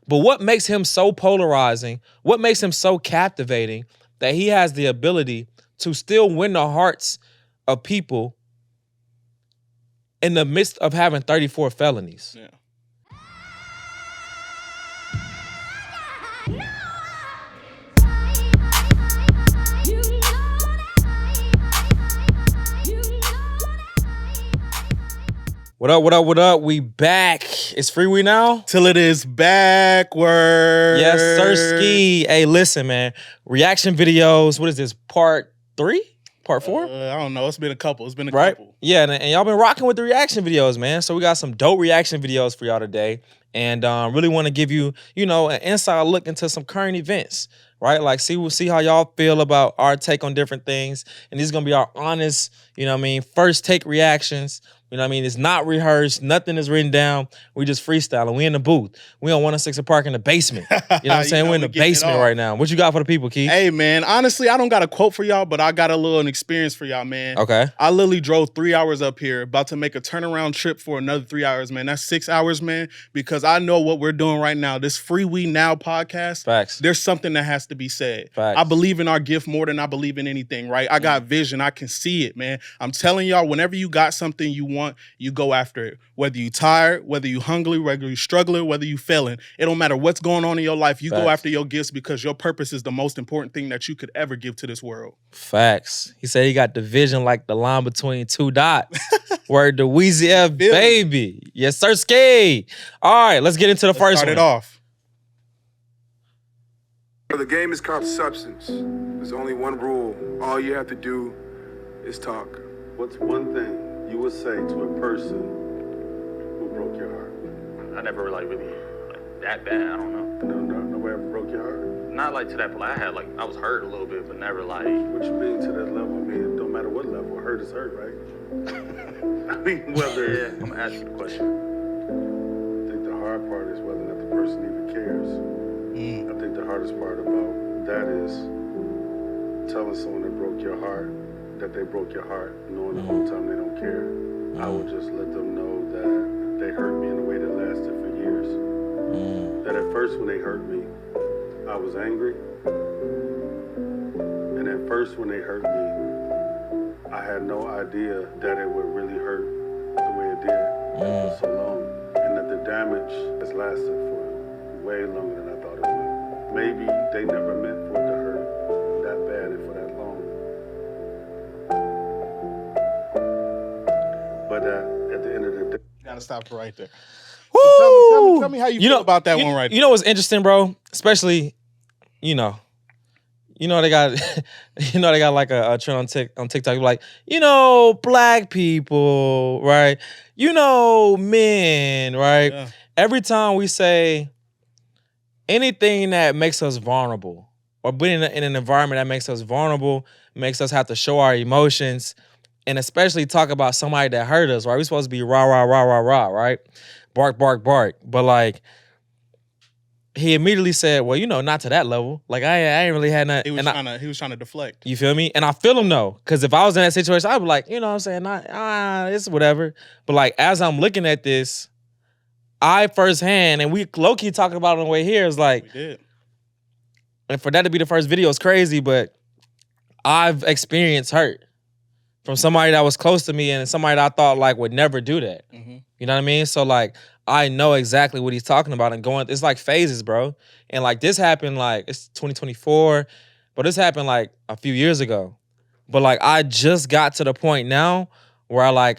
But what makes him so polarizing, what makes him so captivating, that he has the ability to still win the hearts of people in the midst of having 34 felonies. Yeah. What up, what up, what up? We back. It's Freewenow. Till it is backward. Yes, sir, ski. Hey, listen, man. Reaction videos. What is this? Part 3? Part 4? I don't know. It's been a couple. Right? Yeah, and y'all been rocking with the reaction videos, man. So we got some dope reaction videos for y'all today. And really want to give you, an inside look into some current events, right? Like, see how y'all feel about our take on different things. And these are going to be our honest, first take reactions. It's not rehearsed. Nothing is written down. We just freestyling. We in the booth. We on 106 Park in the basement. You know what I'm saying? We're in the basement right now. What you got for the people, Keith? Hey, man. Honestly, I don't got a quote for y'all, but I got a little experience for y'all, man. Okay. I literally drove 3 hours up here, about to make a turnaround trip for another 3 hours, man. That's 6 hours, man, because I know what we're doing right now. This Freewenow podcast. Facts. There's something that has to be said. Facts. I believe in our gift more than I believe in anything, right? I got vision. I can see it, man. I'm telling y'all, whenever you got something you want, you go after it. Whether you tired, whether you hungry, whether you struggling, whether you failing, it don't matter what's going on in your life. You Facts. Go after your gifts because your purpose is the most important thing that you could ever give to this world. Facts. He said he got the vision like the line between two dots. Word to Weezy F, baby. Yes, sir, ski. All right, let's get into the first one. Start it off. The game is called substance. There's only one rule. All you have to do is talk. What's one thing you would say to a person who broke your heart? I never really that bad. I don't know. Nobody ever broke your heart? Not like to that, but I was hurt a little bit, but never like. What you mean to that level? I mean, it don't matter what level. Hurt is hurt, right? I mean, whether. Yeah, I'm gonna ask you the question. I think the hard part is whether or not the person even cares. I think the hardest part about that is telling someone that broke your heart that they broke your heart, knowing the whole time they don't care. I would just let them know that they hurt me in a way that lasted for years. That at first when they hurt me, I was angry. And at first when they hurt me, I had no idea that it would really hurt the way it did for so long. And that the damage has lasted for way longer than I thought it would. Maybe they never meant for it to hurt that bad and for that long. But at the end of the day, You gotta stop it right there. Woo! So tell me how you feel about that one right there. You know what's interesting, bro? Especially, they got they got like a trend on TikTok, like, black people, right? Men, right? Yeah. Every time we say anything that makes us vulnerable, or being in an environment that makes us vulnerable, makes us have to show our emotions, and especially talk about somebody that hurt us, right? We're supposed to be rah, rah, rah, rah, rah, right? Bark, bark, bark. But like, he immediately said, well, not to that level. Like, I ain't really had nothing. He was trying to deflect. You feel me? And I feel him though. Because if I was in that situation, I'd be like, what I'm saying? It's whatever. But like, as I'm looking at this, I firsthand, and we low-key talking about it on the way here, is like, We did. and for that to be the first video is crazy, but I've experienced hurt from somebody that was close to me and somebody that I thought like would never do that. Mm-hmm. You know what I mean? So like, I know exactly what he's talking about and it's like phases, bro. And like this happened like, it's 2024, but this happened like a few years ago. But like, I just got to the point now where I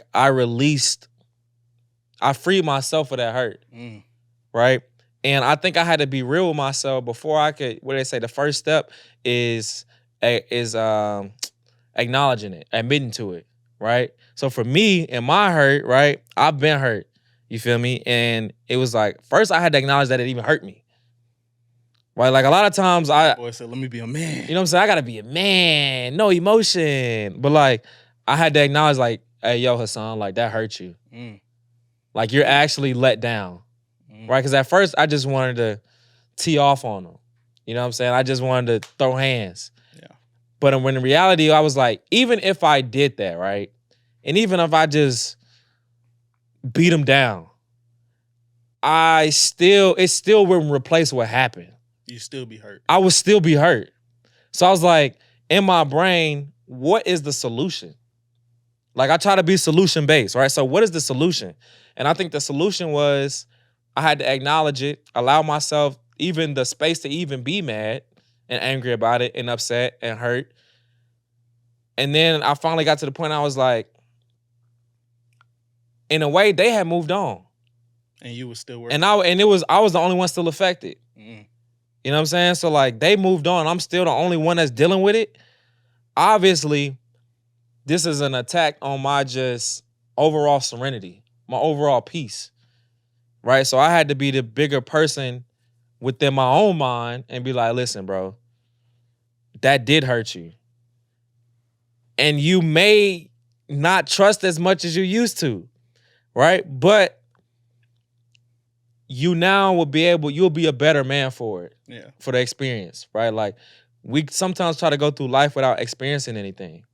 freed myself of that hurt, right? And I think I had to be real with myself before I could, what they say, the first step is acknowledging it, admitting to it, right? So for me, in my hurt, right, I've been hurt, you feel me? And it was like, first I had to acknowledge that it even hurt me, right? Like a lot of times Boy said, let me be a man. you know what I'm saying? I gotta be a man, no emotion. But like, I had to acknowledge like, hey, yo, Hassan, like that hurt you. Like you're actually let down, right? Because at first I just wanted to tee off on them. You know what I'm saying? I just wanted to throw hands. Yeah. But when in reality, I was like, even if I did that, right? And even if I just beat him down, it still wouldn't replace what happened. You still be hurt. I would still be hurt. So I was like, in my brain, what is the solution? Like, I try to be solution based, right? So what is the solution? And I think the solution was I had to acknowledge it, allow myself even the space to even be mad and angry about it and upset and hurt. And then I finally got to the point I was like, in a way, they had moved on. And you was still working. And I was the only one still affected. Mm. You know what I'm saying? So like they moved on. I'm still the only one that's dealing with it. Obviously, this is an attack on my just overall serenity, my overall peace. Right? So I had to be the bigger person within my own mind and be like, listen, bro, that did hurt you. And you may not trust as much as you used to, right? But you now you'll be a better man for it. Yeah. For the experience, right? Like we sometimes try to go through life without experiencing anything.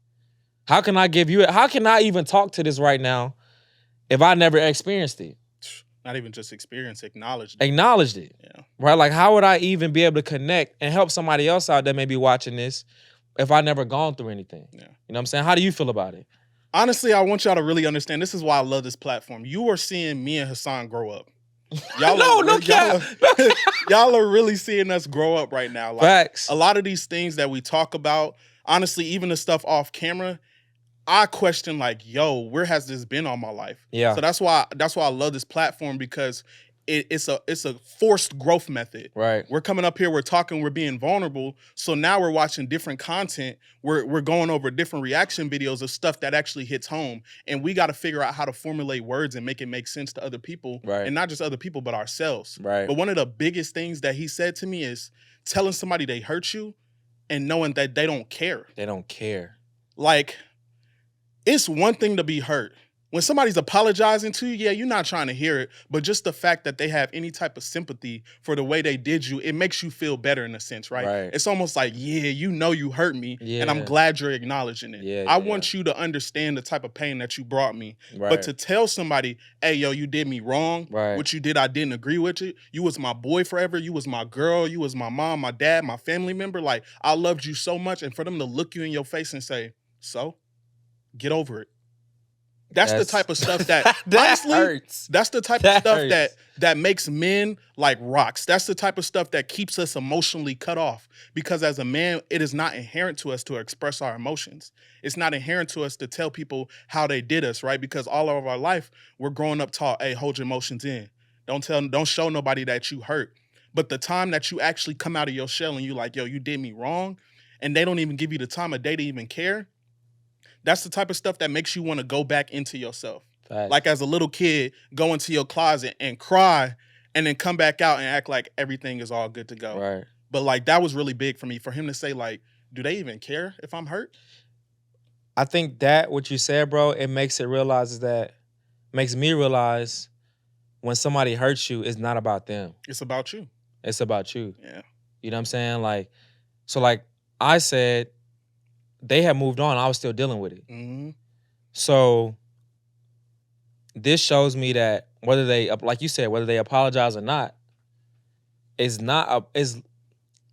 How can I even talk to this right now if I never experienced it? Not even just experience, acknowledged it. Yeah. Right? Like how would I even be able to connect and help somebody else out that may be watching this if I never gone through anything? Yeah. You know what I'm saying? How do you feel about it? Honestly, I want y'all to really understand. This is why I love this platform. You are seeing me and Hassan grow up. Y'all y'all are really seeing us grow up right now. Like, Facts. a lot of these things that we talk about, honestly, even the stuff off camera, I question like, yo, where has this been all my life? Yeah. So that's why I love this platform, because it's a forced growth method. Right. We're coming up here, we're talking, we're being vulnerable. So now we're watching different content. We're going over different reaction videos of stuff that actually hits home. And we got to figure out how to formulate words and make it make sense to other people. Right. And not just other people, but ourselves. Right. But one of the biggest things that he said to me is telling somebody they hurt you and knowing that they don't care. They don't care. Like, it's one thing to be hurt. When somebody's apologizing to you, yeah, you're not trying to hear it, but just the fact that they have any type of sympathy for the way they did you, it makes you feel better in a sense, right? It's almost like, yeah, you know you hurt me, and I'm glad you're acknowledging it. I want you to understand the type of pain that you brought me. But to tell somebody, hey, yo, you did me wrong, what you did, I didn't agree with it. You was my boy forever. You was my girl. You was my mom, my dad, my family member. Like, I loved you so much. And for them to look you in your face and say, so, get over it. That's the type of stuff that honestly hurts. That's the type of stuff that makes men like rocks. That's the type of stuff that keeps us emotionally cut off. Because as a man, it is not inherent to us to express our emotions. It's not inherent to us to tell people how they did us, right? Because all of our life, we're growing up taught, hey, hold your emotions in. Don't show nobody that you hurt. But the time that you actually come out of your shell and you like, yo, you did me wrong, and they don't even give you the time of day to even care, that's the type of stuff that makes you want to go back into yourself. Facts. Like as a little kid, go into your closet and cry and then come back out and act like everything is all good to go. Right. But like that was really big for me, for him to say like, do they even care if I'm hurt? I think that what you said, bro, it makes me realize when somebody hurts you, it's not about them. It's about you. It's about you. Yeah. You know what I'm saying? Like, so like I said, they had moved on. I was still dealing with it. Mm-hmm. So this shows me that whether they, like you said, whether they apologize or not,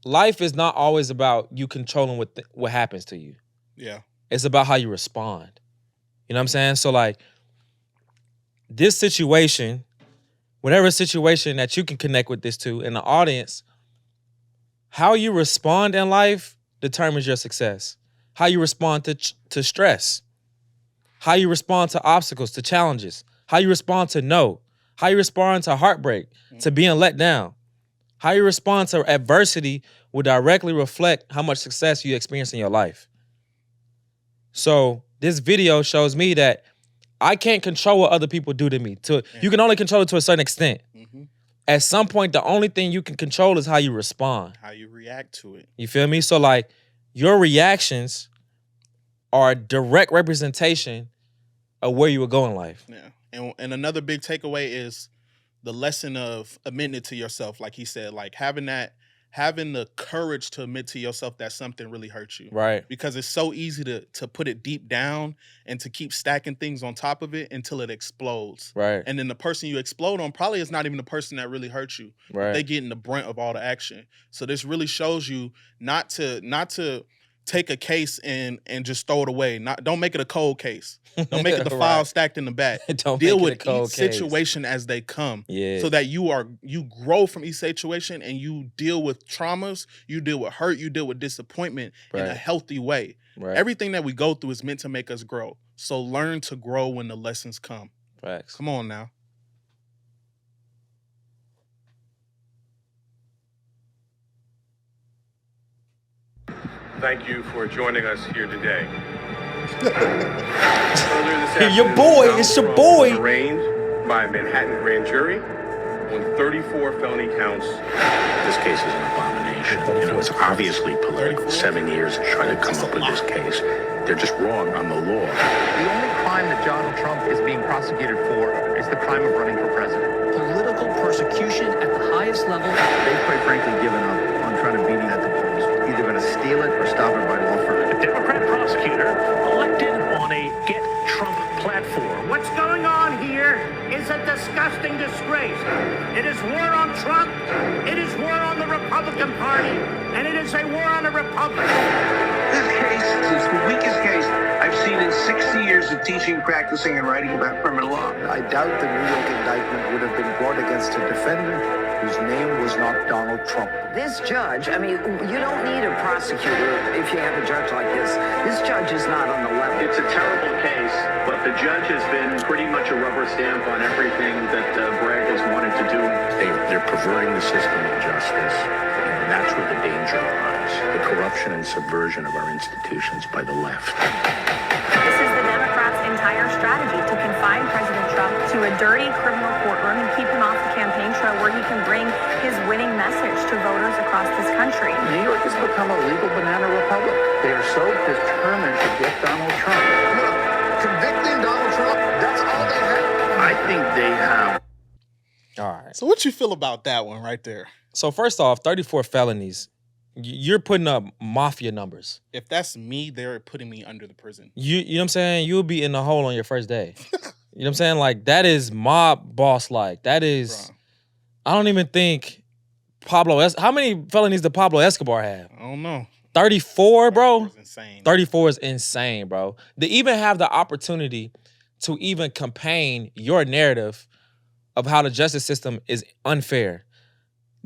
life is not always about you controlling what happens to you. Yeah. It's about how you respond. You know what I'm saying? So like this situation, whatever situation that you can connect with this to in the audience, how you respond in life determines your success. How you respond to stress, how you respond to obstacles, to challenges, how you respond to no, how you respond to heartbreak, to being let down, how you respond to adversity will directly reflect how much success you experience in your life. So this video shows me that I can't control what other people do to me. You can only control it to a certain extent. Mm-hmm. At some point, the only thing you can control is how you respond. How you react to it. You feel me? So like, your reactions are a direct representation of where you would go in life. Yeah. And another big takeaway is the lesson of admitting it to yourself, like he said, like having that having the courage to admit to yourself that something really hurts you. Right. Because it's so easy to put it deep down and to keep stacking things on top of it until it explodes. Right. And then the person you explode on probably is not even the person that really hurt you. Right. They getting the brunt of all the action. So this really shows you not to take a case and just throw it away. Don't make it a cold case. Don't make it the file stacked in the back. Don't Deal make it with a cold each case. situation as they come. Yeah. So that you grow from each situation and you deal with traumas, you deal with hurt, you deal with disappointment in a healthy way. Right. Everything that we go through is meant to make us grow. So learn to grow when the lessons come. Facts. Come on now. Thank you for joining us here today. Your boy, it's your boy. Arraigned by a Manhattan grand jury on 34 felony counts. This case is an abomination. You know, it's obviously political. 7 years trying to come up with this case. They're just wrong on the law. The only crime that Donald Trump is being prosecuted for is the crime of running for president. Political persecution at the highest level. They've quite frankly given up on trying to beat him at the polls. Either going to steal it or stop it by law firm. A Democrat prosecutor elected on a Get Trump platform. What's going on here is a disgusting disgrace. It is war on Trump, it is war on the Republican Party, and it is a war on the Republic. This case is the weakest case I've seen in 60 years of teaching, practicing, and writing about criminal law. I doubt the New York indictment would have been brought against a defendant whose name was not Donald Trump. This judge, I mean, you don't need a prosecutor if you have a judge like this. This judge is not on the level. It's a terrible case, but the judge has been pretty much a rubber stamp on everything that Bragg has wanted to do. They're perverting the system of justice, and that's where the danger lies. The corruption and subversion of our institutions by the left. This is the Democrats' entire strategy, to confine President Trump to a dirty criminal courtroom and keep him off the campaign trail where he can bring his winning message to voters across this country. New York has become a legal banana republic. They are so determined to get Donald Trump. Look, convicting Donald Trump, that's all they have. I think they have. All right. So what you feel about that one right there? So first off, 34 felonies. You're putting up mafia numbers. If that's me, they're putting me under the prison. You know what I'm saying? You'll be in the hole on your first day. You know what I'm saying? Like, that is mob boss like. That is, Bruh. I don't even think how many felonies did Pablo Escobar have? I don't know. 34, bro? 34 is insane. 34 is insane, bro. To even have the opportunity to even campaign your narrative of how the justice system is unfair.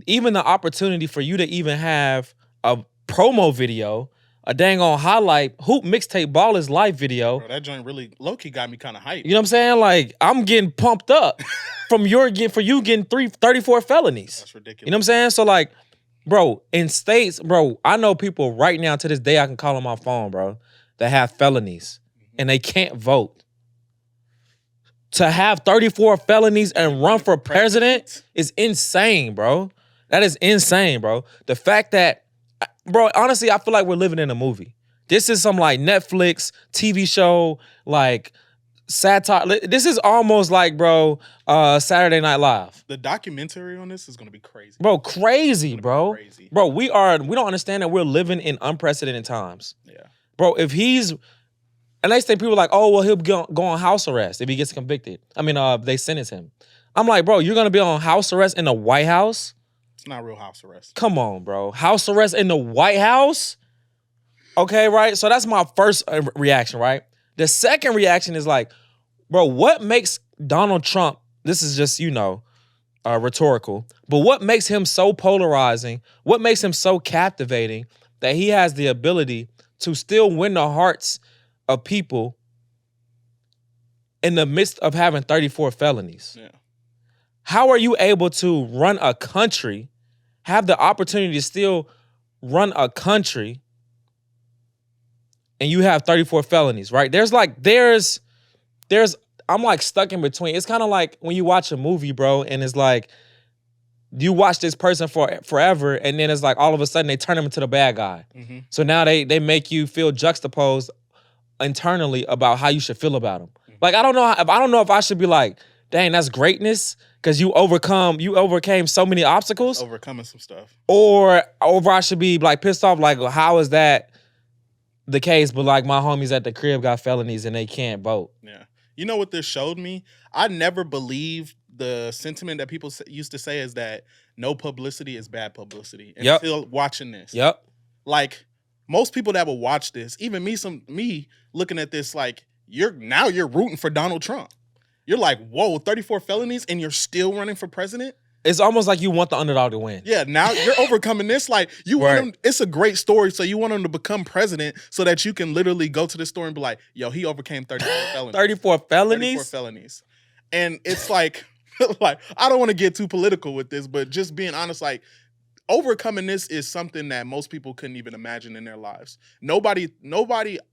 Even the opportunity for you to even have a promo video, a dang on highlight hoop mixtape ball is life video. Bro, that joint really low-key got me kind of hyped. You know what I'm saying? Like, I'm getting pumped up for you getting 34 felonies. That's ridiculous. You know what I'm saying? So like, bro, in states, bro, I know people right now to this day I can call on my phone, bro, that have felonies and they can't vote. To have 34 felonies and run for president is insane, bro. That is insane, bro. The fact that, bro, honestly, I feel like we're living in a movie. This is some like Netflix TV show, like satire. This is almost like, bro, Saturday Night Live. The documentary on this is gonna be crazy. Bro, crazy, bro. Crazy. Bro, we don't understand that we're living in unprecedented times. Yeah. Bro, if he's, and they say people are like, oh, well, he'll go on house arrest if he gets convicted. I mean, they sentence him. I'm like, bro, you're gonna be on house arrest in the White House? It's not real house arrest. Come on, bro. House arrest in the White House? Okay, right? So that's my first reaction, right? The second reaction is like, bro, what makes Donald Trump, this is just, rhetorical, but what makes him so polarizing, what makes him so captivating that he has the ability to still win the hearts of people in the midst of having 34 felonies? Yeah. How are you able to run a country, have the opportunity to still run a country, and you have 34 felonies, right? I'm like stuck in between. It's kind of like when you watch a movie, bro, and it's like, you watch this person for forever, and then it's like all of a sudden they turn him into the bad guy. Mm-hmm. So now they make you feel juxtaposed internally about how you should feel about him. Mm-hmm. Like, I don't know if I should be like, dang, that's greatness. because you overcame so many obstacles, overcoming some stuff, or I should be like pissed off, like how is that the case? But like my homies at the crib got felonies and they can't vote. Yeah, you know what this showed me? I never believed the sentiment that people used to say is that no publicity is bad publicity. Until watching this, like most people that will watch this, even me looking at this, like you're rooting for Donald Trump. You're like, whoa, 34 felonies and you're still running for president? It's almost like you want the underdog to win. Yeah, now you're overcoming this. Like you want him, it's a great story. So you want him to become president so that you can literally go to the store and be like, yo, he overcame 34 felonies. 34 felonies? 34 felonies. And it's like, like, I don't want to get too political with this, but just being honest, like overcoming this is something that most people couldn't even imagine in their lives. Nobody,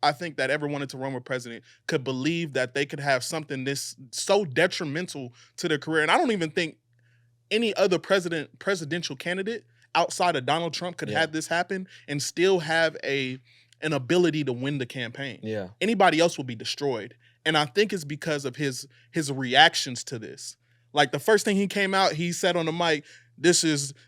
I think that ever wanted to run for president could believe that they could have something this so detrimental to their career. And I don't even think any other presidential candidate outside of Donald Trump could have this happen and still have an ability to win the campaign. Yeah. Anybody else will be destroyed. And I think it's because of his reactions to this. Like the first thing he came out, he said on the mic,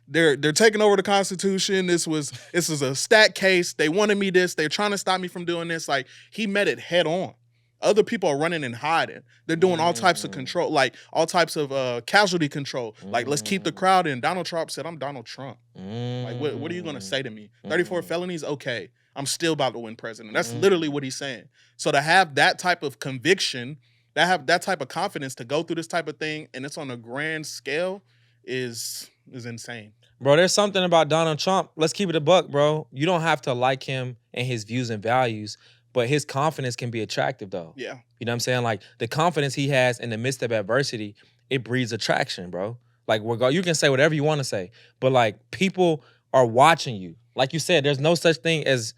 they're taking over the Constitution. This is a stat case. They wanted me this. They're trying to stop me from doing this. Like he met it head on. Other people are running and hiding. They're doing all types of control, like all types of casualty control. Like let's keep the crowd in. Donald Trump said, I'm Donald Trump. Like what are you gonna say to me? 34 felonies? Okay. I'm still about to win president. That's literally what he's saying. So to have that type of conviction, that type of confidence to go through this type of thing, and it's on a grand scale, is insane. Bro, there's something about Donald Trump. Let's keep it a buck, bro. You don't have to like him and his views and values, but his confidence can be attractive, though. Yeah. You know what I'm saying? Like, the confidence he has in the midst of adversity, it breeds attraction, bro. Like, you can say whatever you want to say, but, like, people are watching you. Like you said, there's no such thing as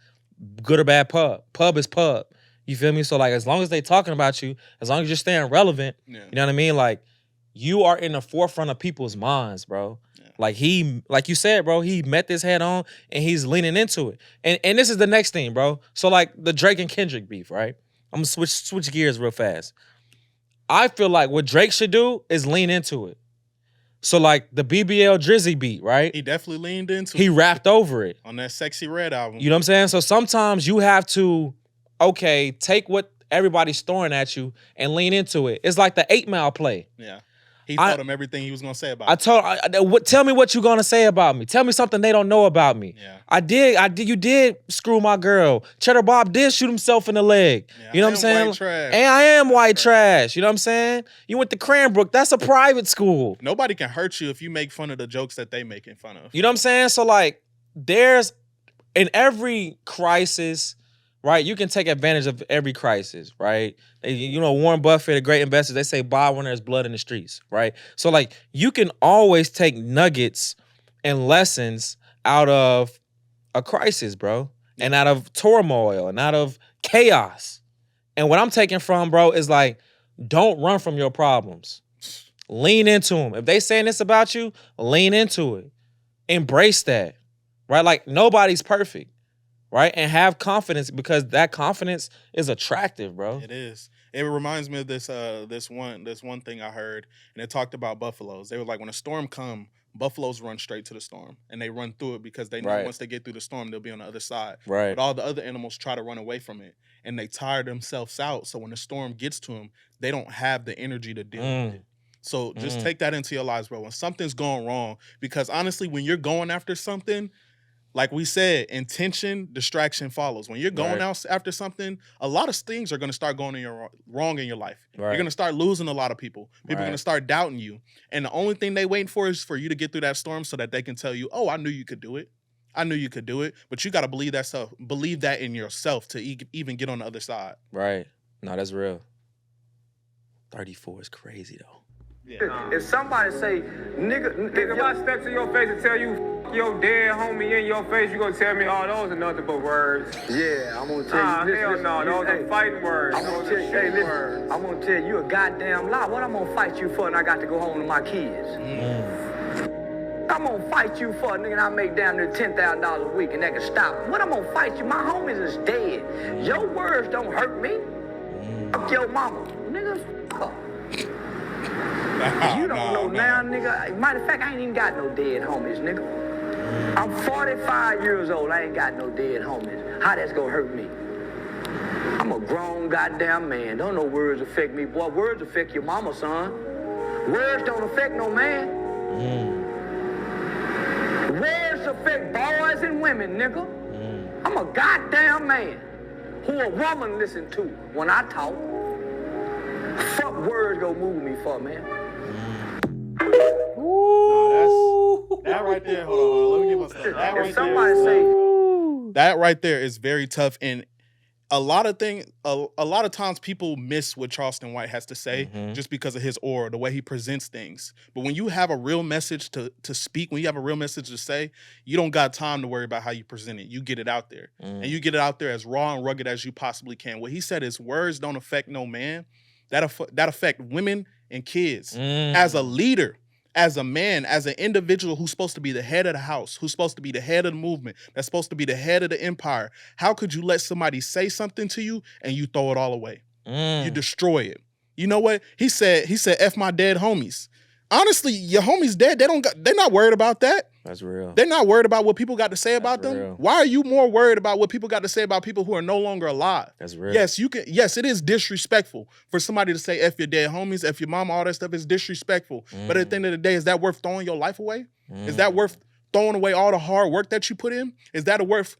good or bad pub. Pub is pub. You feel me? So, like, as long as they talking about you, as long as you're staying relevant, you know what I mean? Like, you are in the forefront of people's minds, bro. Yeah. Like you said, bro, he met this head on and he's leaning into it. And this is the next thing, bro. So like the Drake and Kendrick beef, right? I'm gonna switch gears real fast. I feel like what Drake should do is lean into it. So like the BBL Drizzy beat, right? He definitely leaned into it. He rapped over it. On that Sexy Red album. You know what I'm saying? So sometimes you have to, take what everybody's throwing at you and lean into it. It's like the 8 Mile play. Yeah. He told him everything he was going to say about him. Tell me what you're going to say about me. Tell me something they don't know about me. Yeah. You did screw my girl. Cheddar Bob did shoot himself in the leg. Yeah, you know what I'm saying? White trash. And I am white trash. You know what I'm saying? You went to Cranbrook. That's a private school. Nobody can hurt you if you make fun of the jokes that they making fun of. You know what I'm saying? So like, there's, in every crisis, right? You can take advantage of every crisis, right? You know, Warren Buffett, a great investor, they say buy when there's blood in the streets, right? So like you can always take nuggets and lessons out of a crisis, bro, and out of turmoil and out of chaos. And what I'm taking from, bro, is like, don't run from your problems. Lean into them. If they saying this about you, lean into it. Embrace that, right? Like nobody's perfect. Right? And have confidence, because that confidence is attractive, bro. It is. It reminds me of this one thing I heard, and it talked about buffaloes. They were like, when a storm come, buffaloes run straight to the storm, and they run through it because they know once they get through the storm, they'll be on the other side. Right. But all the other animals try to run away from it, and they tire themselves out. So when the storm gets to them, they don't have the energy to deal with it. So just take that into your lives, bro. When something's going wrong, because honestly, when you're going after something, like we said, intention, distraction follows. When you're going out after something, a lot of things are going to start going wrong in your life. Right. You're going to start losing a lot of people. People are going to start doubting you. And the only thing they waiting for is for you to get through that storm so that they can tell you, oh, I knew you could do it. I knew you could do it. But you got to believe that in yourself to even get on the other side. Right. No, that's real. 34 is crazy, though. Yeah. If somebody say, nigga, if I step to your face and tell you your dead homie in your face, you gonna tell me, oh, those are nothing but words. Yeah, I'm gonna tell you. Hell no, those are fighting words. I'm gonna tell you, hey, listen, I'm gonna tell you a goddamn lie. What I'm gonna fight you for, and I got to go home to my kids. I'm gonna fight you for, nigga, and I make damn near $10,000 a week, and that can stop. What I'm gonna fight you? My homies is dead. Your words don't hurt me. Fuck your mama, nigga. Fuck. You don't know now, nigga. Matter of fact, I ain't even got no dead homies, nigga. I'm 45 years old. I ain't got no dead homies. How that's gonna hurt me? I'm a grown goddamn man. Don't no words affect me, boy. Words affect your mama, son. Words don't affect no man. Words affect boys and women, nigga. I'm a goddamn man who a woman listen to when I talk. Fuck words gonna move me for, man. That right there, hold on. Let me get myself. That right somebody say that right there is very tough. And a lot of times people miss what Charleston White has to say just because of his aura, the way he presents things. But when you have a real message to speak, when you have a real message to say, you don't got time to worry about how you present it. You get it out there. And you get it out there as raw and rugged as you possibly can. What he said is words don't affect no man. That affect women and kids. As a leader, as a man, as an individual who's supposed to be the head of the house, who's supposed to be the head of the movement, that's supposed to be the head of the empire, how could you let somebody say something to you and you throw it all away? You destroy it. You know what? He said, F my dead homies. Honestly, your homies dead. They're not worried about that. That's real. They're not worried about what people got to say about That's them. real. Why are you more worried about what people got to say about people who are no longer alive? That's real. Yes, it is disrespectful for somebody to say F your dead homies, F your mom, all that stuff is disrespectful. But at the end of the day, is that worth throwing your life away? Is that worth throwing away all the hard work that you put in? Is that worth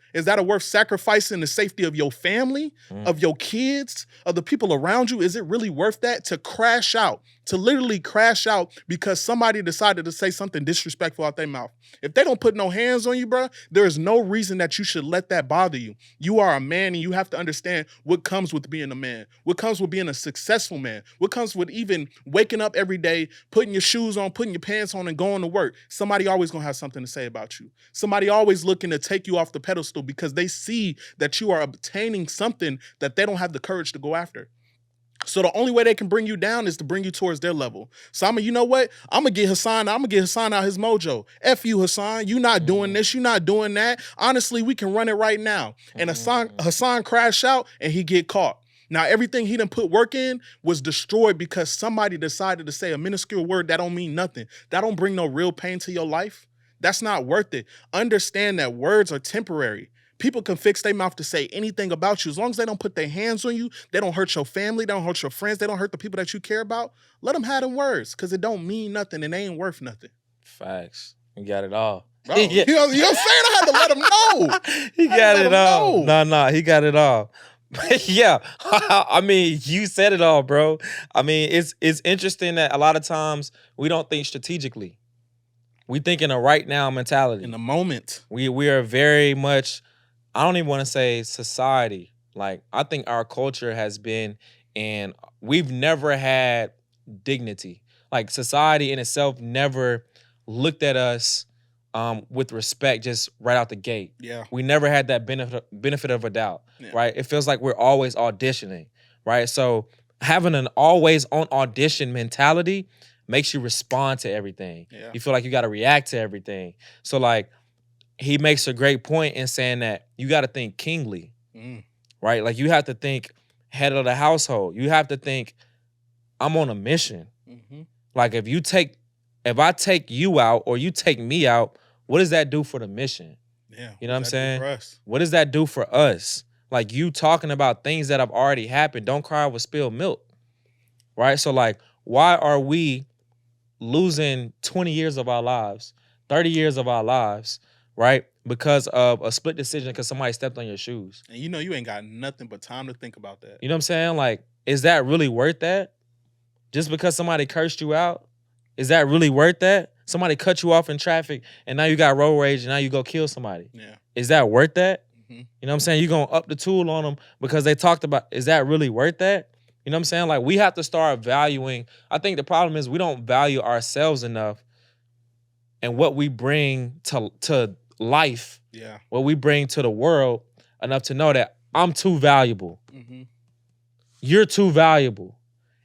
sacrificing the safety of your family, of your kids, of the people around you? Is it really worth that to crash out, to literally crash out because somebody decided to say something disrespectful out their mouth? If they don't put no hands on you, bro, there is no reason that you should let that bother you. You are a man and you have to understand what comes with being a man, what comes with being a successful man, what comes with even waking up every day, putting your shoes on, putting your pants on and going to work. Somebody always gonna have something to say about you. Somebody always looking to take you off the pedestal because they see that you are obtaining something that they don't have the courage to go after. So the only way they can bring you down is to bring you towards their level. So you know what? I'm gonna get Hassan out his mojo. F you, Hassan. You not doing this, you not doing that. Honestly, we can run it right now. And Hassan crash out and he get caught. Now, everything he done put work in was destroyed because somebody decided to say a minuscule word that don't mean nothing. That don't bring no real pain to your life. That's not worth it. Understand that words are temporary. People can fix their mouth to say anything about you. As long as they don't put their hands on you, they don't hurt your family, they don't hurt your friends, they don't hurt the people that you care about, let them have them words because it don't mean nothing and they ain't worth nothing. Facts. You got it all. Bro, you know what I'm saying? I had to let him know. He got it all. No, he got it all. Yeah, I mean, you said it all, bro. I mean, it's interesting that a lot of times we don't think strategically. We think in a right now mentality. In the moment. We are very much, I don't even want to say society. Like, I think our culture has been, and we've never had dignity. Like, society in itself never looked at us with respect just right out the gate. Yeah. We never had that benefit of a doubt, right? It feels like we're always auditioning, right? So having an always on audition mentality makes you respond to everything. Yeah. You feel like you got to react to everything. So like, he makes a great point in saying that you got to think kingly, right? Like, you have to think head of the household. You have to think, I'm on a mission. Like, if I take you out or you take me out, what does that do for the mission? Yeah. You know what I'm saying? For us? What does that do for us? Like, you talking about things that have already happened. Don't cry over spilled milk, right? So like, why are we losing 20 years of our lives, 30 years of our lives, right? Because of a split decision because somebody stepped on your shoes. And you know you ain't got nothing but time to think about that. You know what I'm saying? Like, is that really worth that? Just because somebody cursed you out? Is that really worth that? Somebody cut you off in traffic and now you got road rage and now you go kill somebody. Yeah. Is that worth that? You know what I'm saying? You're going to up the tool on them because they talked about, is that really worth that? You know what I'm saying? Like, we have to start valuing. I think the problem is we don't value ourselves enough and what we bring to life, what we bring to the world enough to know that I'm too valuable. You're too valuable.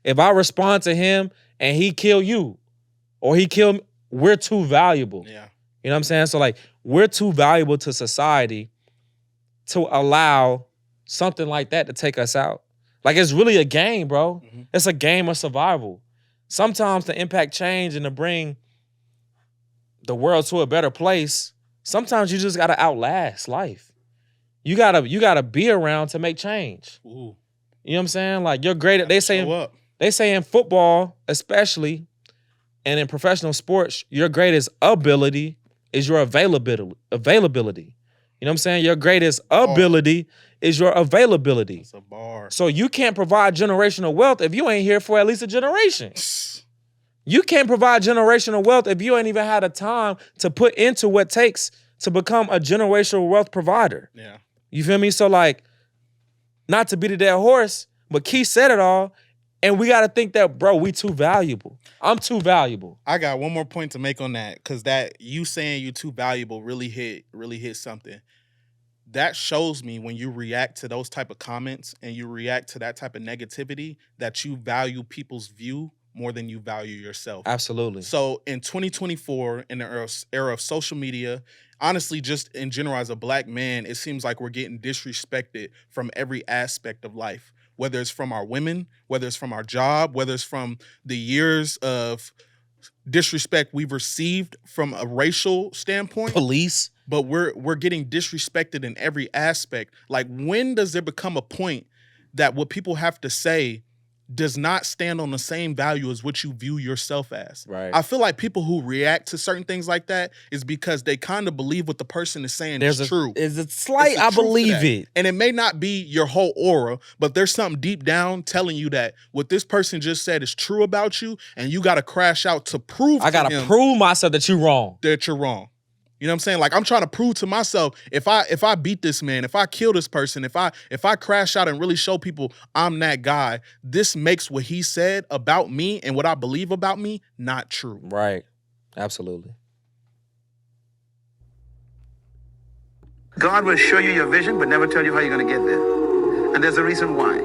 If I respond to him and he kill you or he kill me, we're too valuable. Yeah. You know what I'm saying? So like, we're too valuable to society to allow something like that to take us out. Like, it's really a game, bro. It's a game of survival. sometimes to impact change and to bring the world to a better place, sometimes you just gotta outlast life. You gotta be around to make change. Ooh. You know what I'm saying? Like you're great. They say in football, especially, and in professional sports, your greatest ability is your availability. You know what I'm saying? Your greatest ability is your availability. It's a bar. So you can't provide generational wealth if you ain't here for at least a generation. You can't provide generational wealth if you ain't even had a time to put into what takes to become a generational wealth provider. Yeah. You feel me? So like, not to beat a dead horse, but Keith said it all. And we got to think that, bro, we too valuable. I'm too valuable. I got one more point to make on that, because that you saying you too valuable really hit something. That shows me when you react to those type of comments and you react to that type of negativity that you value people's view more than you value yourself. Absolutely. So in 2024, in the era of social media, honestly, just in general as a black man, it seems like we're getting disrespected from every aspect of life. Whether it's from our women, whether it's from our job, whether it's from the years of disrespect we've received from a racial standpoint. Police. But we're getting disrespected in every aspect. Like, when does there become a point that what people have to say does not stand on the same value as what you view yourself as? Right. I feel like people who react to certain things like that is because they kind of believe what the person is saying is true. Is it slight? I believe it. And it may not be your whole aura, but there's something deep down telling you that what this person just said is true about you, and you got to crash out to prove I got to prove myself that you're wrong. That you're wrong. You know what I'm saying? Like, I'm trying to prove to myself, if I beat this man, if I kill this person, if I crash out and really show people I'm that guy, this makes what he said about me and what I believe about me not true. Right. Absolutely. God will show you your vision, but never tell you how you're going to get there. And there's a reason why.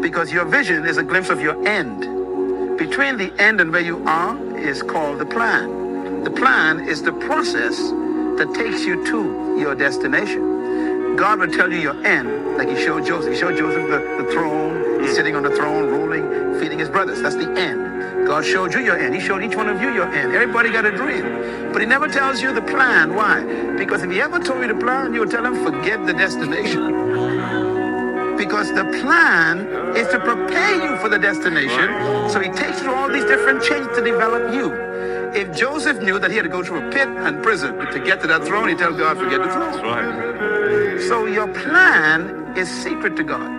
Because your vision is a glimpse of your end. Between the end and where you are is called the plan. The plan is the process that takes you to your destination. God will tell you your end, like he showed Joseph. He showed Joseph the throne. He's sitting on the throne, ruling, feeding his brothers. That's the end. God showed you your end. He showed each one of you your end. Everybody got a dream. But he never tells you the plan. Why? Because if he ever told you the plan, you would tell him, forget the destination. Because the plan is to prepare you for the destination. So he takes you through all these different changes to develop you. If Joseph knew that he had to go through a pit and prison to get to that throne, he'd tell God, forget the throne. That's right. So your plan is secret to God.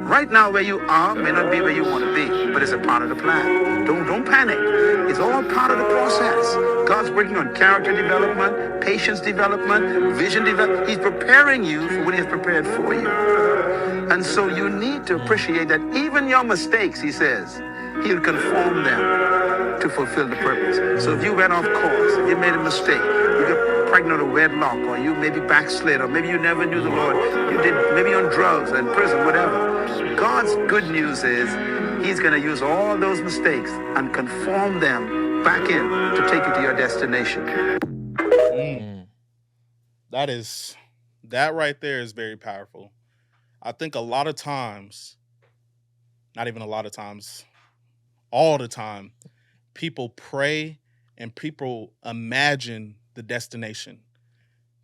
Right now, where you are may not be where you want to be, but it's a part of the plan. Don't panic. It's all part of the process. God's working on character development, patience development, vision development. He's preparing you for what he has prepared for you. And so you need to appreciate that even your mistakes, he says, he'll conform them to fulfill the purpose. So if you went off course, if you made a mistake, you got pregnant or wedlock, or you maybe backslid, or maybe you never knew the Lord, you did maybe on drugs or in prison, whatever. God's good news is he's going to use all those mistakes and conform them back in to take you to your destination. That right there is very powerful. I think a lot of times, not even a lot of times, all the time, people pray and people imagine the destination.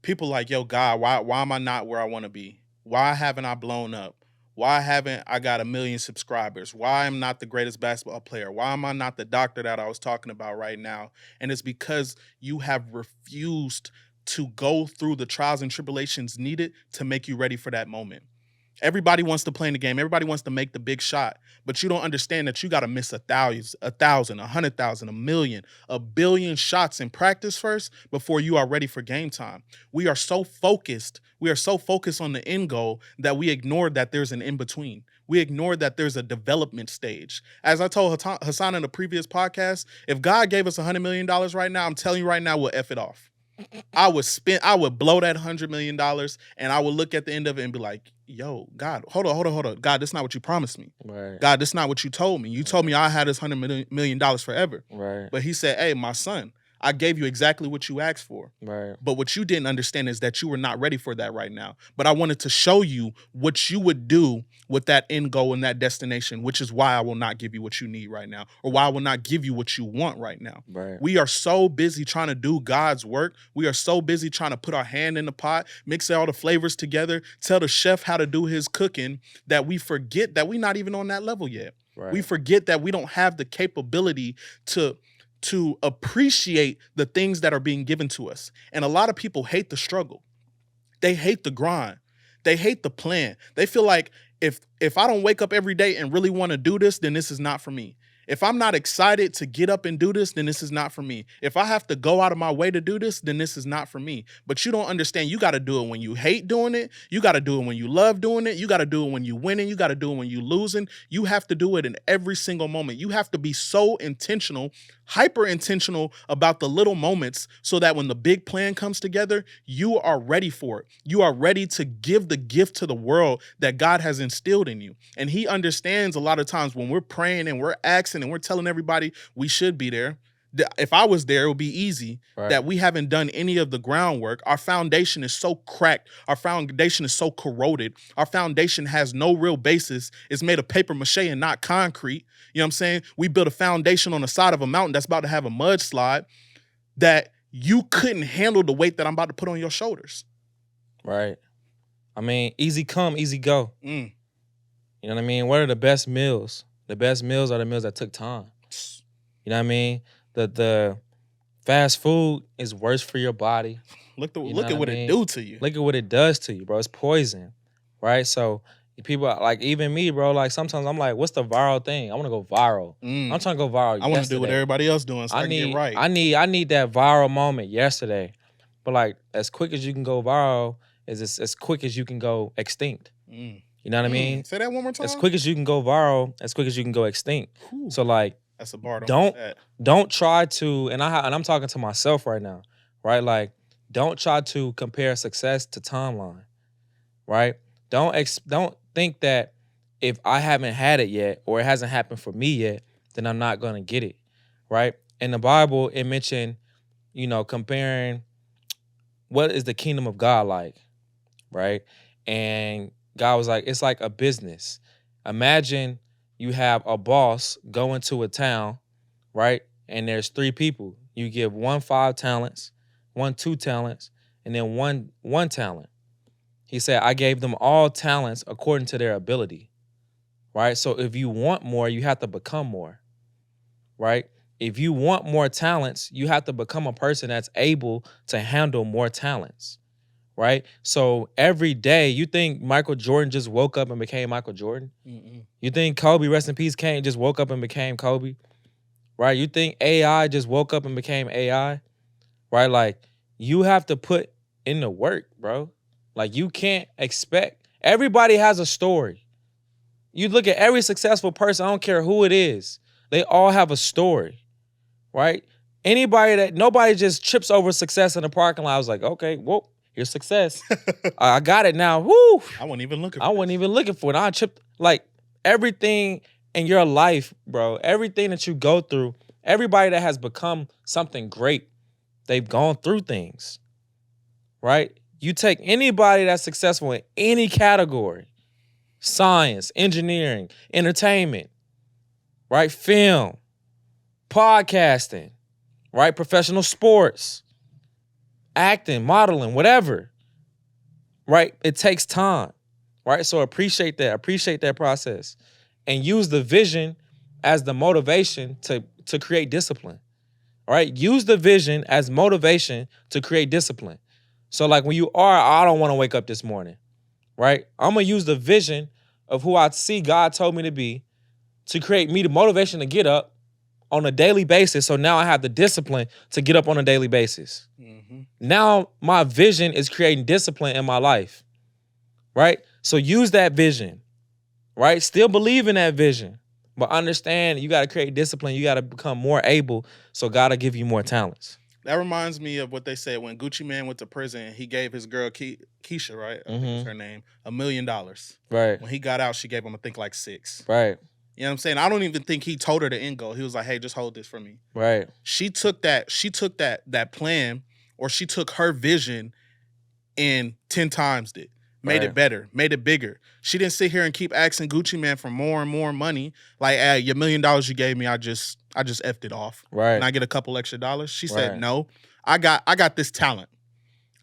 People like, yo, God, why am I not where I want to be? Why haven't I blown up? Why haven't I got 1 million subscribers? Why am I not the greatest basketball player? Why am I not the doctor that I was talking about right now? And it's because you have refused to go through the trials and tribulations needed to make you ready for that moment. Everybody wants to play in the game. Everybody wants to make the big shot, but you don't understand that you got to miss 1,000, 100,000, 1 million, 1 billion shots in practice first before you are ready for game time. We are so focused on the end goal that we ignore that there's an in-between. We ignore that there's a development stage. As I told Hassan in the previous podcast, if God gave us $100 million right now, I'm telling you right now, we'll F it off. I would blow that $100 million, and I would look at the end of it and be like, yo, God, hold on. God, that's not what you promised me. Right. God, that's not what you told me. You told me I had this $100 million forever. Right. But he said, hey, my son, I gave you exactly what you asked for. Right. But what you didn't understand is that you were not ready for that right now. But I wanted to show you what you would do with that end goal and that destination, which is why I will not give you what you need right now, or why I will not give you what you want right now. Right. We are so busy trying to do God's work. We are so busy trying to put our hand in the pot, mix all the flavors together, tell the chef how to do his cooking, that we forget that we're not even on that level yet. Right. We forget that we don't have the capability to appreciate the things that are being given to us. And a lot of people hate the struggle. They hate the grind. They hate the plan. They feel like if I don't wake up every day and really want to do this, then this is not for me. If I'm not excited to get up and do this, then this is not for me. If I have to go out of my way to do this, then this is not for me. But you don't understand. You got to do it when you hate doing it. You got to do it when you love doing it. You got to do it when you're winning. You got to do it when you're losing. You have to do it in every single moment. You have to be so intentional, hyper intentional about the little moments so that when the big plan comes together, you are ready for it. You are ready to give the gift to the world that God has instilled in you. And he understands a lot of times when we're praying and we're asking and we're telling everybody we should be there. If I was there, it would be easy. Right. That we haven't done any of the groundwork. Our foundation is so cracked. Our foundation is so corroded. Our foundation has no real basis. It's made of paper mache and not concrete. You know what I'm saying? We built a foundation on the side of a mountain that's about to have a mudslide, that you couldn't handle the weight that I'm about to put on your shoulders. Right. I mean, easy come, easy go. Mm. You know what I mean? What are the best meals? The best meals are the meals that took time. You know what I mean? The fast food is worse for your body. Look at what it do to you. Look at what it does to you, bro. It's poison, right? So people like, even me, bro, like sometimes I'm like, what's the viral thing? I want to go viral. I'm trying to go viral. I want to do what everybody else doing so I can get right. I need that viral moment yesterday. But like, as quick as you can go viral is as quick as you can go extinct. You know what I mean? Say that one more time. As quick as you can go viral, as quick as you can go extinct. Whew. So like, that's a bar. Don't try to, and I'm talking to myself right now, right? Like, don't try to compare success to timeline, right? Don't think that if I haven't had it yet or it hasn't happened for me yet, then I'm not gonna get it, right? In the Bible, it mentioned, comparing what is the kingdom of God like, right? And God was like, it's like a business. Imagine you have a boss go into a town, right? And there's 3 people. You give one 5 talents, one 2 talents, and then one talent. He said, I gave them all talents according to their ability, right? So if you want more, you have to become more, right? If you want more talents, you have to become a person that's able to handle more talents, right? So every day, you think Michael Jordan just woke up and became Michael Jordan? You think Kobe, rest in peace, Kane, just woke up and became Kobe? Right? You think AI just woke up and became AI? Right? Like, you have to put in the work, bro. Like, you can't expect. Everybody has a story. You look at every successful person, I don't care who it is, they all have a story, right? Nobody just trips over success in the parking lot. I was like, okay, well, here's success. I got it now. Woo! I wasn't even looking for it. I tripped. Like, everything in your life, bro, everything that you go through, everybody that has become something great, they've gone through things, right? You take anybody that's successful in any category, science, engineering, entertainment, right? Film, podcasting, right? Professional sports, acting, modeling, whatever, right? It takes time, right? So appreciate that process, and use the vision as the motivation to create discipline, all right? Use the vision as motivation to create discipline. So like, when I don't want to wake up this morning, right? I'm going to use the vision of who I see God told me to be to create me the motivation to get up on a daily basis. So now I have the discipline to get up on a daily basis. Now my vision is creating discipline in my life, right? So use that vision, right? Still believe in that vision, but understand you got to create discipline. You got to become more able, so God will give you more talents. That reminds me of what they said when Gucci Mane went to prison. He gave his girl Keisha, right? I think it's her name, $1 million. Right. When he got out, she gave him, I think, like 6. Right. You know what I'm saying? I don't even think he told her the end goal. He was like, hey, just hold this for me. Right. She took that plan, or she took her vision and 10 times it. Made it better, made it bigger. She didn't sit here and keep asking Gucci Man for more and more money. Like, hey, your $1 million you gave me, I just effed it off. Right. And I get a couple extra dollars. She said, no, I got this talent.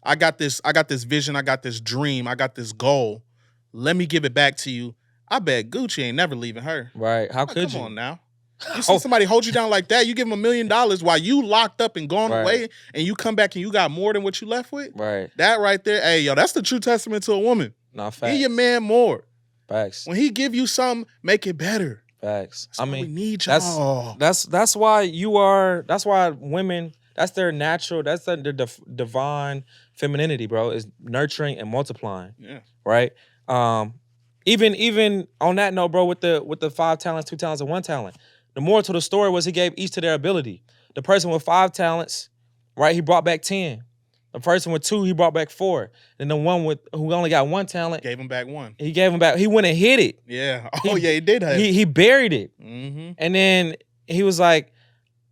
I got this vision. I got this dream. I got this goal. Let me give it back to you. I bet Gucci ain't never leaving her. Right. How could you? Come on now. You see somebody hold you down like that, you give them $1 million while you locked up and gone away, and you come back and you got more than what you left with? Right. That right there, hey, yo, that's the true testament to a woman. Nah, facts. Give your man more. Facts. When he give you something, make it better. Facts. That's we need y'all. That's why women, that's their natural, that's their divine femininity, bro, is nurturing and multiplying. Yeah. Right? Even on that note, bro, with the 5 talents, 2 talents, and 1 talent. The moral to the story was he gave each to their ability. The person with 5 talents, right, he brought back 10. The person with 2, he brought back 4. And the one who only got 1 talent, gave him back 1. He gave him back. He went and hit it. Yeah. Oh, yeah, he did have it. He buried it. Mm-hmm. And then he was like,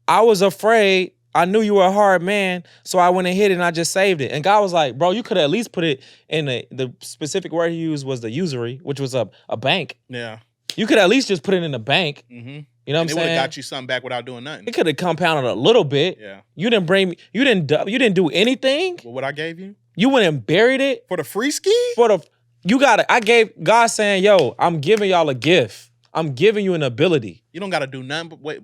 I was afraid. I knew you were a hard man, so I went and hit it and I just saved it. And God was like, bro, you could at least put it in the specific word he used was the usury, which was a bank. Yeah. You could at least just put it in the bank. Mm-hmm. You know what I'm saying? It would have got you something back without doing nothing. It could have compounded a little bit. Yeah. You didn't bring me. You didn't do anything. Well, what I gave you? You went and buried it for the free ski. I gave God saying, yo, I'm giving y'all a gift. I'm giving you an ability. You don't got to do nothing but wait.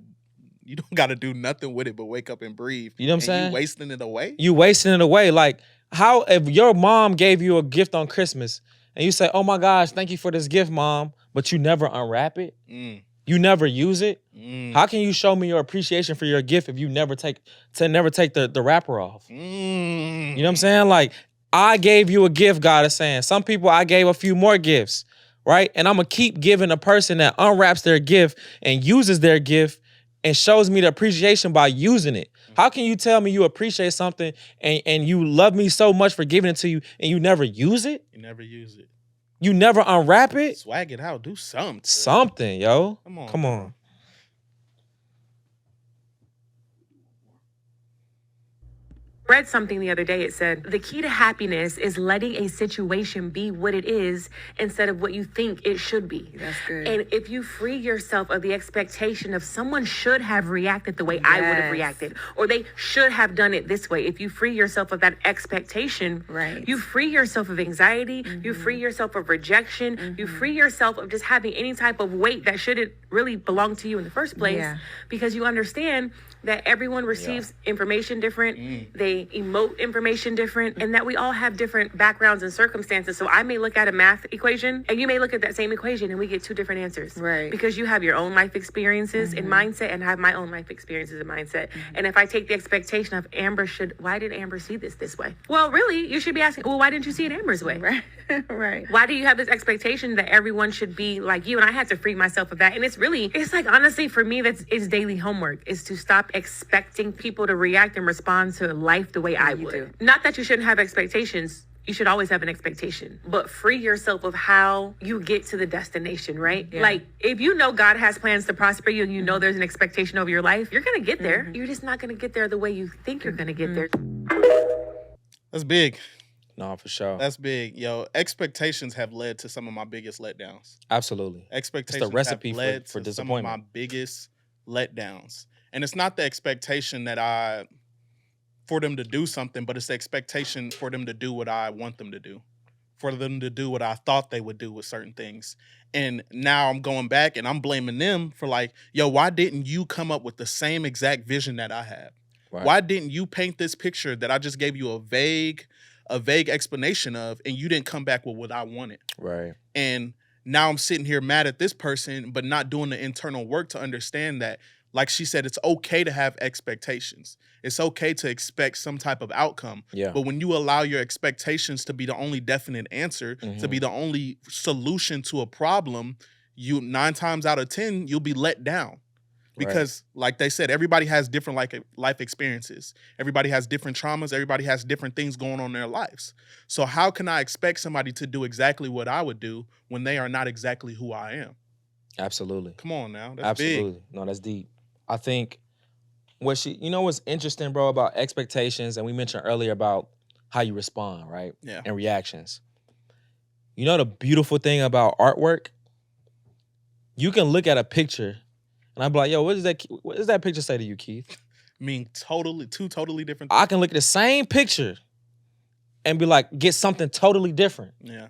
You don't got to do nothing with it but wake up and breathe. You know what I'm saying? You wasting it away. You wasting it away. Like how if your mom gave you a gift on Christmas and you say, oh my gosh, thank you for this gift, mom, but you never unwrap it. You never use it. How can you show me your appreciation for your gift if you never take the wrapper off? You know what I'm saying? Like, I gave you a gift, God is saying. Some people, I gave a few more gifts, right? And I'm going to keep giving a person that unwraps their gift and uses their gift and shows me the appreciation by using it. How can you tell me you appreciate something and you love me so much for giving it to you and you never use it? You never use it. You never unwrap it? Swag it out. Do something. Something, yo. Come on. Read something the other day. It said, the key to happiness is letting a situation be what it is instead of what you think it should be. That's good. And if you free yourself of the expectation of someone should have reacted the way I would have reacted, or they should have done it this way, if you free yourself of that expectation, you free yourself of anxiety, you free yourself of rejection, you free yourself of just having any type of weight that shouldn't really belong to you in the first place, because you understand that everyone receives information different, they emote information different, and that we all have different backgrounds and circumstances. So I may look at a math equation, and you may look at that same equation, and we get 2 different answers. Right. Because you have your own life experiences and mindset, and I have my own life experiences and mindset. And if I take the expectation of why did Amber see this way? Well, really, you should be asking, well, why didn't you see it Amber's way? Right. Right. Why do you have this expectation that everyone should be like you? And I had to free myself of that. And it's like, honestly, for me, it's daily homework, is to stop expecting people to react and respond to life the way I would. Not that you shouldn't have expectations. You should always have an expectation, but free yourself of how you get to the destination, right? Yeah. Like, if you know God has plans to prosper you and you know there's an expectation over your life, you're going to get there. You're just not going to get there the way you think you're going to get there. That's big. No, for sure. That's big. Yo, expectations have led to some of my biggest letdowns. Absolutely. Expectations it's the recipe have led for to disappointment. some of my biggest letdowns. And it's not the expectation for them to do something, but it's the expectation for them to do what I want them to do, for them to do what I thought they would do with certain things. And now I'm going back and I'm blaming them for like, yo, why didn't you come up with the same exact vision that I have? Right. Why didn't you paint this picture that I just gave you a vague explanation of, and you didn't come back with what I wanted? Right. And now I'm sitting here mad at this person, but not doing the internal work to understand that, like she said, it's okay to have expectations. It's okay to expect some type of outcome. Yeah. But when you allow your expectations to be the only definite answer, to be the only solution to a problem, 9 times out of 10, you'll be let down. Because like they said, everybody has different life experiences. Everybody has different traumas. Everybody has different things going on in their lives. So how can I expect somebody to do exactly what I would do when they are not exactly who I am? Absolutely. Come on now. That's big. Absolutely. No, that's deep. I think what's interesting, bro, about expectations, and we mentioned earlier about how you respond, right? Yeah. And reactions. You know the beautiful thing about artwork? You can look at a picture and I'd be like, yo, what does that picture say to you, Keith? Mean two totally different I can look at the same picture and be like, get something totally different. Yeah.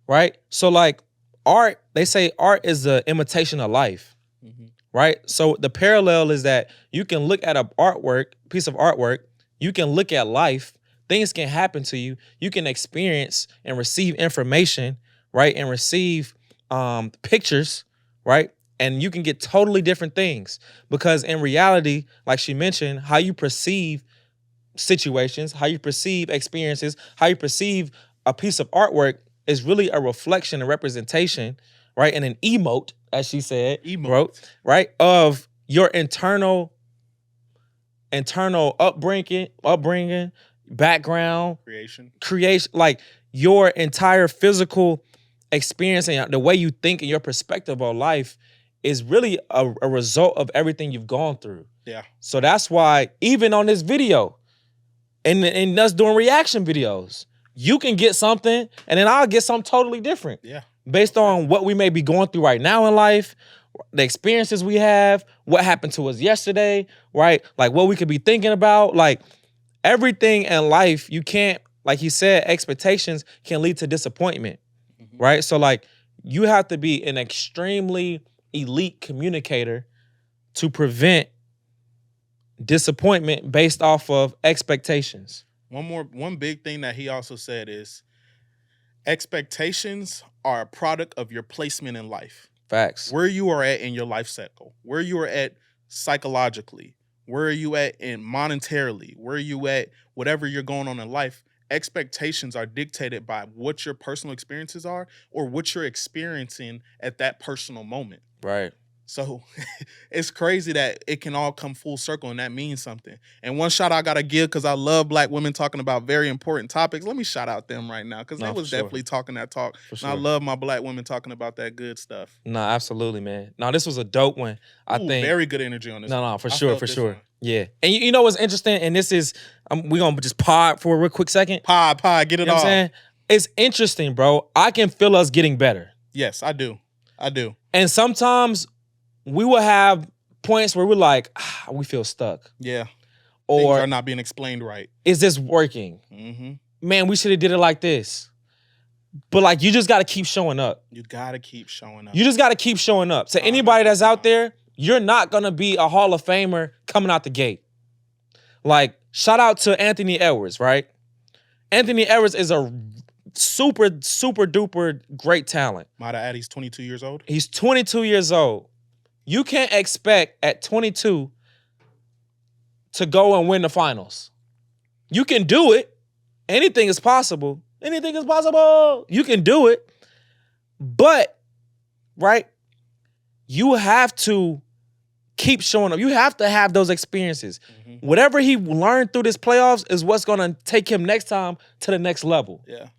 Right? So like art, they say art is the imitation of life. Mm-hmm. Right? So the parallel is that you can look at a piece of artwork, you can look at life, things can happen to you, you can experience and receive information, right? And receive pictures, right? And you can get totally different things because in reality, like she mentioned, how you perceive situations, how you perceive experiences, how you perceive a piece of artwork is really a reflection and representation, right? And an emote, as she said, right? Of your internal upbringing, background, creation, like your entire physical experience and the way you think and your perspective on life is really a result of everything you've gone through. Yeah. So that's why even on this video and us doing reaction videos, you can get something and then I'll get something totally different. Yeah. Based on what we may be going through right now in life, the experiences we have, what happened to us yesterday, right? Like what we could be thinking about, like everything in life, you can't, like he said, expectations can lead to disappointment, right? So like you have to be an extremely elite communicator to prevent disappointment based off of expectations. One big thing that he also said is expectations are a product of your placement in life. Facts. Where you are at in your life cycle, where you are at psychologically, where are you at in monetarily, where are you at whatever you're going on in life, expectations are dictated by what your personal experiences are or what you're experiencing at that personal moment. Right. So it's crazy that it can all come full circle and that means something. And one shout I gotta give because I love Black women talking about very important topics. Let me shout out them right now because they was definitely talking that talk. For And I love my Black women talking about that good stuff. No, absolutely, man. No, this was a dope one. I think very good energy on this. No, for sure. Yeah. And you know what's interesting? And this is, we're going to just pod for a real quick second. Pod, get it you know all. What I'm saying? It's interesting, bro. I can feel us getting better. Yes, I do. And sometimes we will have points where we're like, we feel stuck. Yeah. Or things are not being explained right. Is this working? Mm-hmm. Man, we should have did it like this. But like, you just got to keep showing up. You got to keep showing up. You just got to keep showing up. So anybody that's out there, you're not going to be a Hall of Famer coming out the gate. Like, shout out to Anthony Edwards, right? Anthony Edwards is a super, super duper great talent. Might I add, he's 22 years old? He's 22 years old. You can't expect at 22 to go and win the finals. You can do it. Anything is possible. Anything is possible. You can do it. But, right, you have to keep showing up. You have to have those experiences. Mm-hmm. Whatever he learned through this playoffs is what's going to take him next time to the next level. Yeah.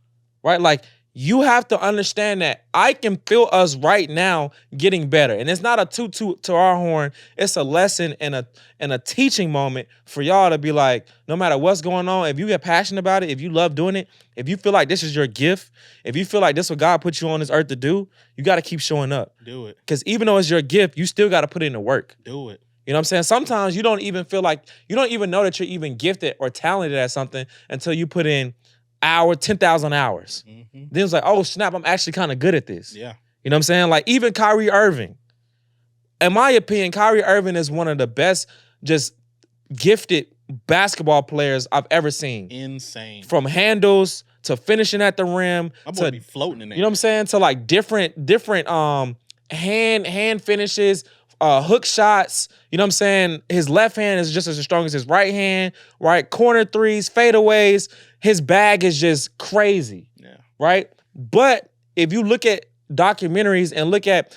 Right? Like, you have to understand that I can feel us right now getting better. And it's not a toot to our horn. It's a lesson and a teaching moment for y'all to be like, no matter what's going on, if you get passionate about it, if you love doing it, if you feel like this is your gift, if you feel like this is what God put you on this earth to do, you got to keep showing up. Do it. Because even though it's your gift, you still got to put in the work. Do it. You know what I'm saying? Sometimes you don't even feel like, you don't even know that you're even gifted or talented at something until you put in 10,000 hours. Mm-hmm. Then it's like, oh snap, I'm actually kind of good at this. Yeah. You know what I'm saying? Like even Kyrie Irving. In my opinion, Kyrie Irving is one of the best just gifted basketball players I've ever seen. Insane. From handles to finishing at the rim. I'm gonna be floating in there. You know what I'm saying? To like different hand finishes, hook shots. You know what I'm saying? His left hand is just as strong as his right hand, right? Corner threes, fadeaways. His bag is just crazy. Yeah. Right? But if you look at documentaries and look at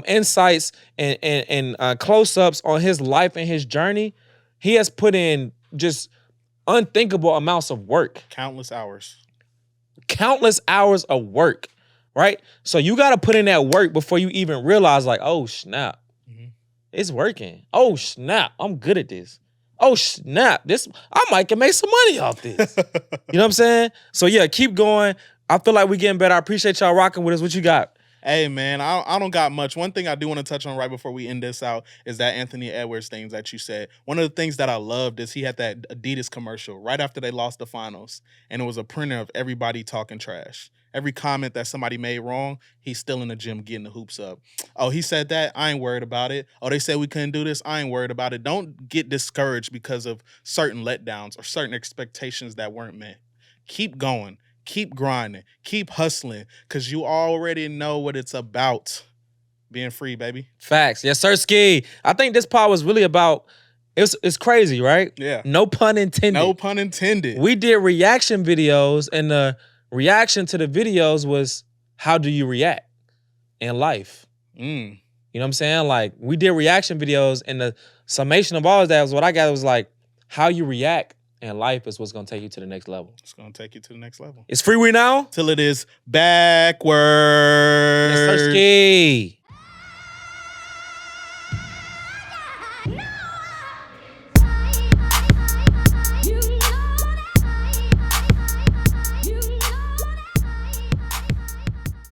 insights and close-ups on his life and his journey, he has put in just unthinkable amounts of work. Countless hours. Countless hours of work. right? So you got to put in that work before you even realize, like, oh, snap. It's working. Oh, snap. I'm good at this. Oh, snap. I might can make some money off this. You know what I'm saying? So, yeah, keep going. I feel like we're getting better. I appreciate y'all rocking with us. What you got? Hey, man, I don't got much. One thing I do want to touch on right before we end this out is that Anthony Edwards things that you said. One of the things that I loved is he had that Adidas commercial right after they lost the finals, and it was a printer of everybody talking trash. Every comment that somebody made wrong, he's still in the gym getting the hoops up. Oh, he said that? I ain't worried about it. Oh, they said we couldn't do this? I ain't worried about it. Don't get discouraged because of certain letdowns or certain expectations that weren't met. Keep going. Keep grinding. Keep hustling because you already know what it's about. Being free, baby. Facts. Yes, sir, Ski. I think this part was really about, it's crazy, right? Yeah. No pun intended. No pun intended. We did reaction videos, and the reaction to the videos was, how do you react in life? You know what I'm saying? Like, we did reaction videos, and the summation of all of that was what I got was like, how you react in life is what's going to take you to the next level. It's going to take you to the next level. It's Freewenow. Till it is backwards. Yes, sir, Ski.